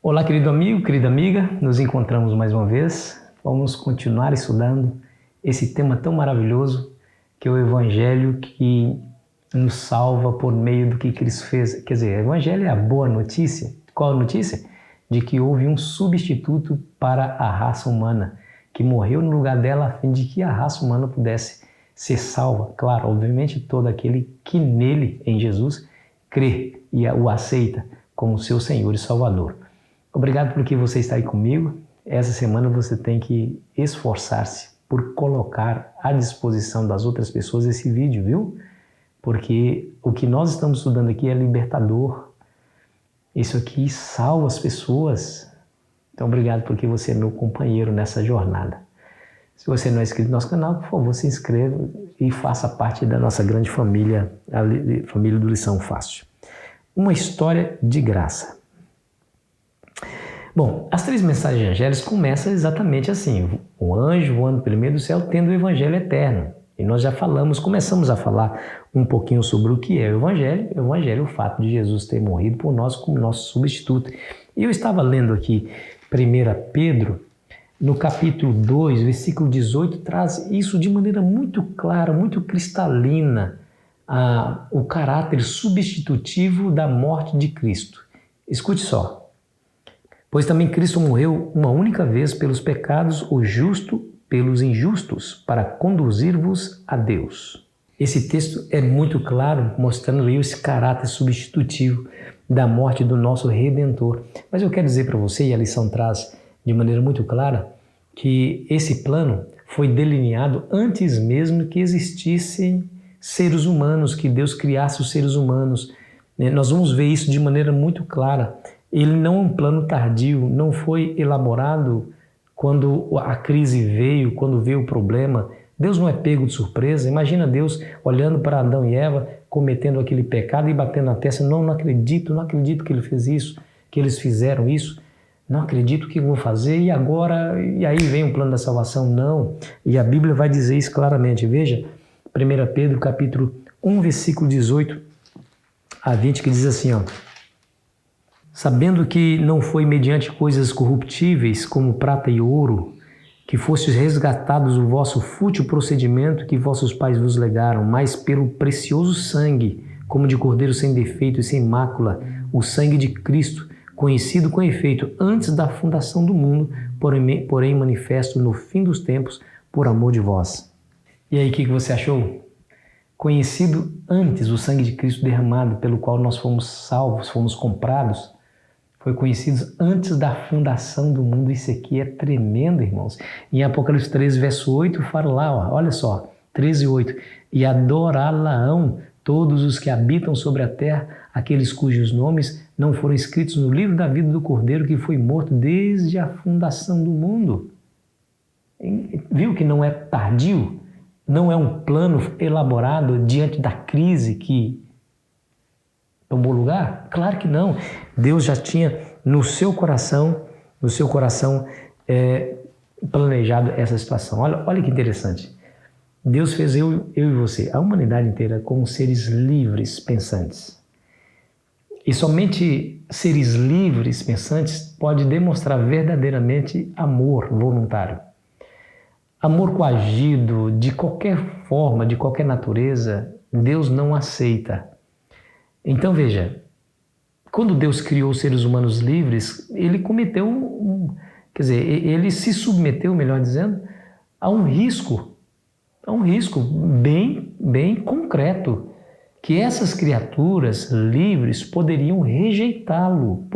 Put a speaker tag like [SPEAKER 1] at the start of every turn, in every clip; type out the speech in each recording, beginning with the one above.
[SPEAKER 1] Olá, querido amigo, querida amiga, nos encontramos mais uma vez. Vamos continuar estudando esse tema tão maravilhoso que é o Evangelho que nos salva por meio do que Cristo fez. Quer dizer, o Evangelho é a boa notícia. Qual a notícia? De que houve um substituto para a raça humana, que morreu no lugar dela a fim de que a raça humana pudesse ser salva. Claro, obviamente, todo aquele que nele, em Jesus, crê e o aceita como seu Senhor e Salvador. Obrigado por que você está aí comigo. Essa semana você tem que esforçar-se por colocar à disposição das outras pessoas esse vídeo, viu? Porque o que nós estamos estudando aqui é libertador. Isso aqui salva as pessoas. Então, obrigado porque você é meu companheiro nessa jornada. Se você não é inscrito no nosso canal, por favor, se inscreva e faça parte da nossa grande família, a família do Lição Fácil. Uma história de graça. Bom, as 3 mensagens angélicas começam exatamente assim. O anjo voando pelo meio do céu tendo o Evangelho eterno. E nós já começamos a falar um pouquinho sobre o que é o Evangelho. O Evangelho é o fato de Jesus ter morrido por nós como nosso substituto. E eu estava lendo aqui 1 Pedro, no capítulo 2, versículo 18, traz isso de maneira muito clara, muito cristalina, o caráter substitutivo da morte de Cristo. Escute só. Pois também Cristo morreu uma única vez pelos pecados, o justo pelos injustos, para conduzir-vos a Deus. Esse texto é muito claro, mostrando aí esse caráter substitutivo da morte do nosso Redentor. Mas eu quero dizer para você, e a lição traz de maneira muito clara, que esse plano foi delineado antes mesmo que existissem seres humanos, que Deus criasse os seres humanos. Nós vamos ver isso de maneira muito clara. Ele não é um plano tardio, não foi elaborado quando a crise veio, quando veio o problema. Deus não é pego de surpresa. Imagina Deus olhando para Adão e Eva, cometendo aquele pecado e batendo na testa. Não acredito que ele fez isso, que eles fizeram isso. Não acredito que eu vou fazer e agora, e aí vem o plano da salvação. Não, e a Bíblia vai dizer isso claramente. Veja, 1 Pedro capítulo 1, versículo 18 a 20, que diz assim, ó. Sabendo que não foi mediante coisas corruptíveis como prata e ouro, que fostes resgatados o vosso fútil procedimento que vossos pais vos legaram, mas pelo precioso sangue, como de cordeiro sem defeito e sem mácula, o sangue de Cristo, conhecido com efeito antes da fundação do mundo, porém manifesto no fim dos tempos por amor de vós. E aí, o que você achou? Conhecido antes, o sangue de Cristo derramado, pelo qual nós fomos salvos, fomos comprados, foi conhecido antes da fundação do mundo. Isso aqui é tremendo, irmãos. Em Apocalipse 13, verso 8, fala lá, olha só, 13, 8. E adorá-la-ão todos os que habitam sobre a terra, aqueles cujos nomes não foram escritos no livro da vida do Cordeiro que foi morto desde a fundação do mundo. Viu que não é tardio? Não é um plano elaborado diante da crise que tomou lugar? Claro que não. Deus já tinha no seu coração planejado essa situação. Olha que interessante. Deus fez eu e você, a humanidade inteira, como seres livres pensantes. E somente seres livres pensantes pode demonstrar verdadeiramente amor voluntário. Amor coagido, de qualquer forma, de qualquer natureza, Deus não aceita. Então veja, quando Deus criou os seres humanos livres, ele ele se submeteu, melhor dizendo, a um risco bem concreto, que essas criaturas livres poderiam rejeitá-lo.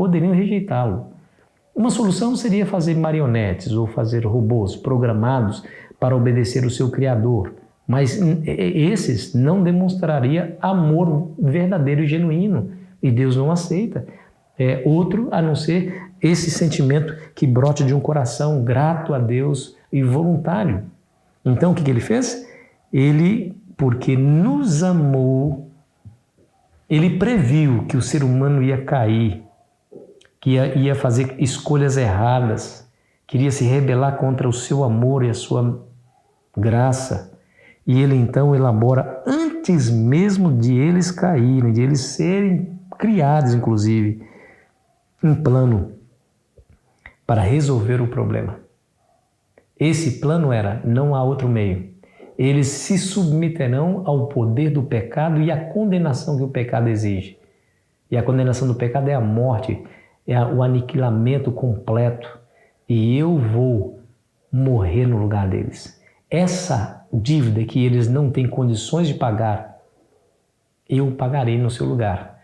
[SPEAKER 1] Uma solução seria fazer marionetes ou fazer robôs programados para obedecer o seu Criador, mas esses não demonstrariam amor verdadeiro e genuíno, e Deus não aceita outro a não ser esse sentimento que brote de um coração grato a Deus e voluntário. Então o que ele fez? Ele, porque nos amou, ele previu que o ser humano ia cair, que ia fazer escolhas erradas, queria se rebelar contra o seu amor e a sua graça. E ele então elabora, antes mesmo de eles caírem, de eles serem criados, inclusive, um plano para resolver o problema. Esse plano era: não há outro meio. Eles se submeterão ao poder do pecado e à condenação que o pecado exige. E a condenação do pecado é a morte, é o aniquilamento completo. E eu vou morrer no lugar deles. Essa dívida que eles não têm condições de pagar, eu pagarei no seu lugar.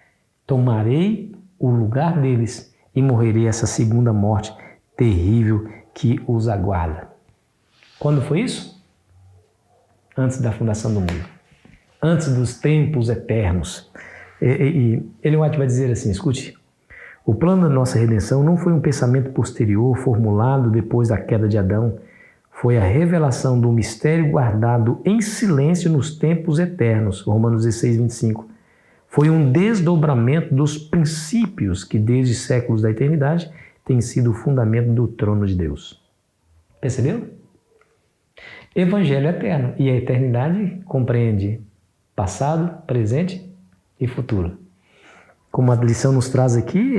[SPEAKER 1] Tomarei o lugar deles e morrerei essa segunda morte terrível que os aguarda. Quando foi isso? Antes da fundação do mundo. Antes dos tempos eternos. E Ellen White vai dizer assim, escute, o plano da nossa redenção não foi um pensamento posterior formulado depois da queda de Adão, foi a revelação do mistério guardado em silêncio nos tempos eternos, Romanos 16, 25. Foi um desdobramento dos princípios que desde séculos da eternidade tem sido o fundamento do trono de Deus. Percebeu? Evangelho eterno. E a eternidade compreende passado, presente e futuro. Como a lição nos traz aqui,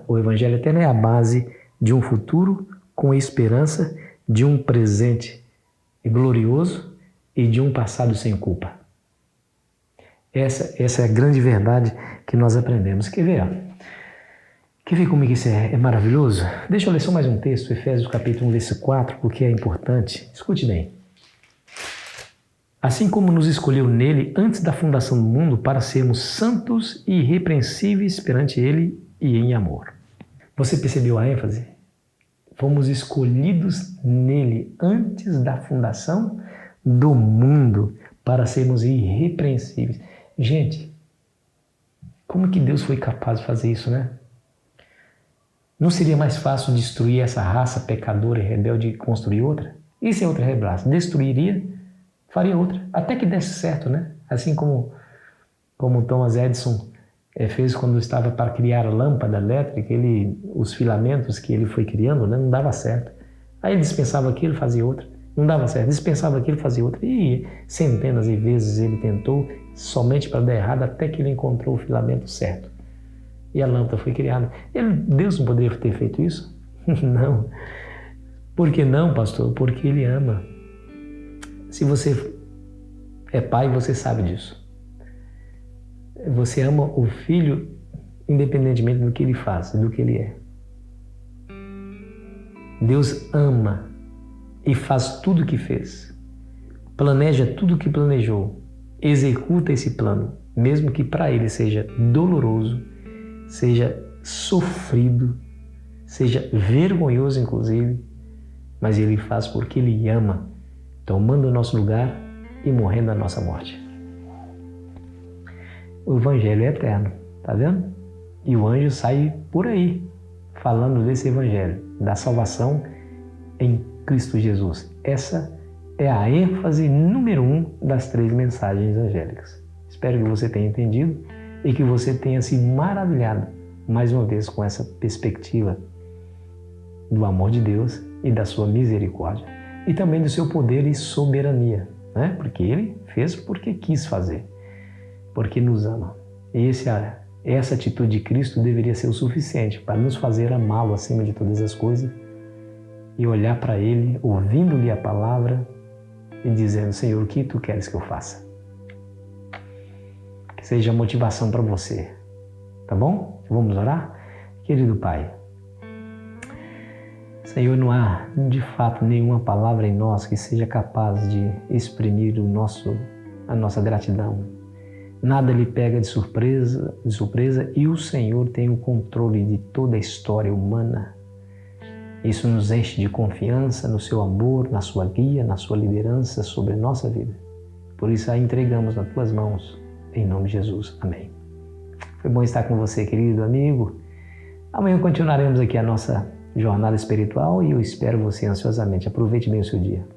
[SPEAKER 1] o Evangelho eterno é a base de um futuro com esperança, de um presente glorioso e de um passado sem culpa. Essa é a grande verdade que nós aprendemos. Quer ver como isso é maravilhoso? Deixa eu ler só mais um texto, Efésios capítulo 1, versículo 4, porque é importante. Escute bem. Assim como nos escolheu nele antes da fundação do mundo para sermos santos e irrepreensíveis perante ele e em amor. Você percebeu a ênfase? Fomos escolhidos nele antes da fundação do mundo para sermos irrepreensíveis. Gente, como que Deus foi capaz de fazer isso, né? Não seria mais fácil destruir essa raça pecadora e rebelde e construir outra? E se outra rebelasse? Destruiria, faria outra. Até que desse certo, né? Assim como Thomas Edison fez quando estava para criar a lâmpada elétrica, os filamentos que ele foi criando, né, não dava certo. Aí ele dispensava aquilo, fazia outra. Não dava certo. Dispensava aquilo, fazia outra. E centenas de vezes ele tentou, somente para dar errado, até que ele encontrou o filamento certo. E a lâmpada foi criada. Deus não poderia ter feito isso? Não. Por que não, pastor? Porque Ele ama. Se você é pai, você sabe disso. Você ama o filho independentemente do que ele faz, do que ele é. Deus ama e faz tudo o que fez. Planeja tudo o que planejou. Executa esse plano, mesmo que para ele seja doloroso, seja sofrido, seja vergonhoso inclusive, mas ele faz porque ele ama, tomando o nosso lugar e morrendo a nossa morte. O Evangelho é eterno, tá vendo? E o anjo sai por aí, falando desse Evangelho, da salvação em Cristo Jesus. Essa é a ênfase número 1 das 3 mensagens angélicas. Espero que você tenha entendido e que você tenha se maravilhado mais uma vez com essa perspectiva do amor de Deus e da sua misericórdia e também do seu poder e soberania, né? Porque Ele fez porque quis fazer, porque nos ama. E essa atitude de Cristo deveria ser o suficiente para nos fazer amá-lo acima de todas as coisas e olhar para Ele, ouvindo-lhe a palavra e dizendo: Senhor, o que Tu queres que eu faça? Que seja motivação para você, tá bom? Vamos orar? Querido Pai, Senhor, não há de fato nenhuma palavra em nós que seja capaz de exprimir a nossa gratidão. Nada lhe pega de surpresa e o Senhor tem o controle de toda a história humana. Isso nos enche de confiança no seu amor, na sua guia, na sua liderança sobre a nossa vida. Por isso a entregamos nas tuas mãos, em nome de Jesus. Amém. Foi bom estar com você, querido amigo. Amanhã continuaremos aqui a nossa jornada espiritual e eu espero você ansiosamente. Aproveite bem o seu dia.